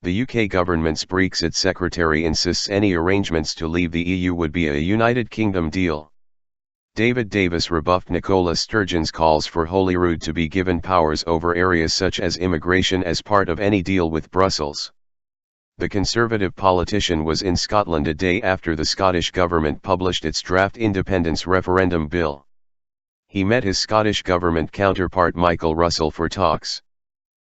The UK government's Brexit Secretary insists any arrangements to leave the EU would be a United Kingdom deal. David Davis rebuffed Nicola Sturgeon's calls for Holyrood to be given powers over areas such as immigration as part of any deal with Brussels. The Conservative politician was in Scotland a day after the Scottish government published its draft independence referendum bill. He met his Scottish government counterpart Michael Russell for talks.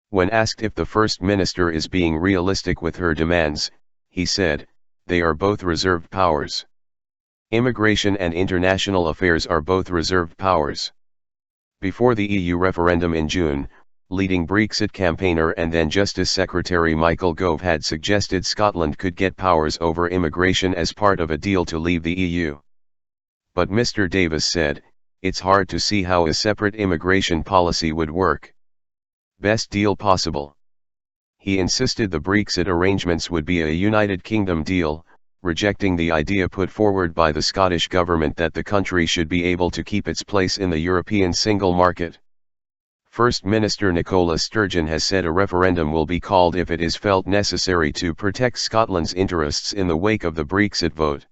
When asked if the First Minister is being realistic with her demands, he said, "They are both reserved powers. Immigration and international affairs are both reserved powers." Before the EU referendum in June, leading Brexit campaigner and then Justice Secretary Michael Gove had suggested Scotland could get powers over immigration as part of a deal to leave the EU. But Mr. Davis said, "It's hard to see how a separate immigration policy would work. Best deal possible." He insisted the Brexit arrangements would be a United Kingdom deal, rejecting the idea put forward by the Scottish government that the country should be able to keep its place in the European single market. First Minister Nicola Sturgeon has said a referendum will be called if it is felt necessary to protect Scotland's interests in the wake of the Brexit vote.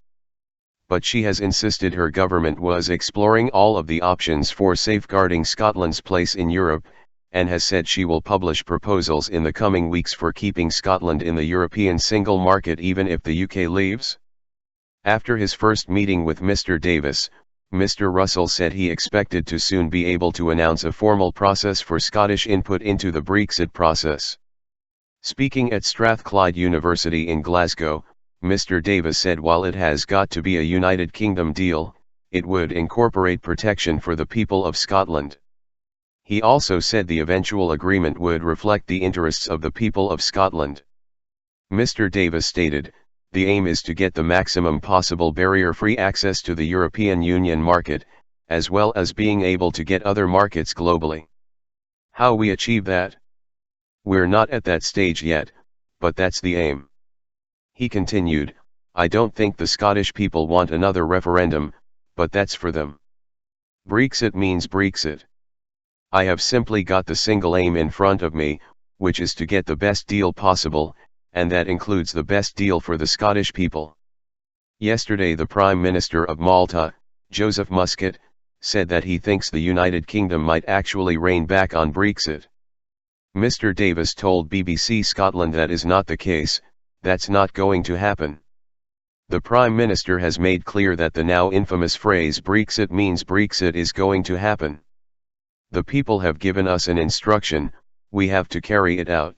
But she has insisted her government was exploring all of the options for safeguarding Scotland's place in Europe, and has said she will publish proposals in the coming weeks for keeping Scotland in the European single market even if the UK leaves. After his first meeting with Mr. Davis, Mr. Russell said he expected to soon be able to announce a formal process for Scottish input into the Brexit process. Speaking at Strathclyde University in Glasgow, Mr. Davis said while it has got to be a United Kingdom deal, it would incorporate protection for the people of Scotland. He also said the eventual agreement would reflect the interests of the people of Scotland. Mr. Davis stated, "The aim is to get the maximum possible barrier-free access to the European Union market, as well as being able to get other markets globally. How we achieve that? We're not at that stage yet, but that's the aim." He continued, "I don't think the Scottish people want another referendum, but that's for them. Brexit means Brexit. I have simply got the single aim in front of me, which is to get the best deal possible, and that includes the best deal for the Scottish people." Yesterday the Prime Minister of Malta, Joseph Muscat, said that he thinks the United Kingdom might actually rein back on Brexit. Mr. Davis told BBC Scotland that is not the case, that's not going to happen. The Prime Minister has made clear that the now infamous phrase Brexit means Brexit is going to happen. The people have given us an instruction, we have to carry it out.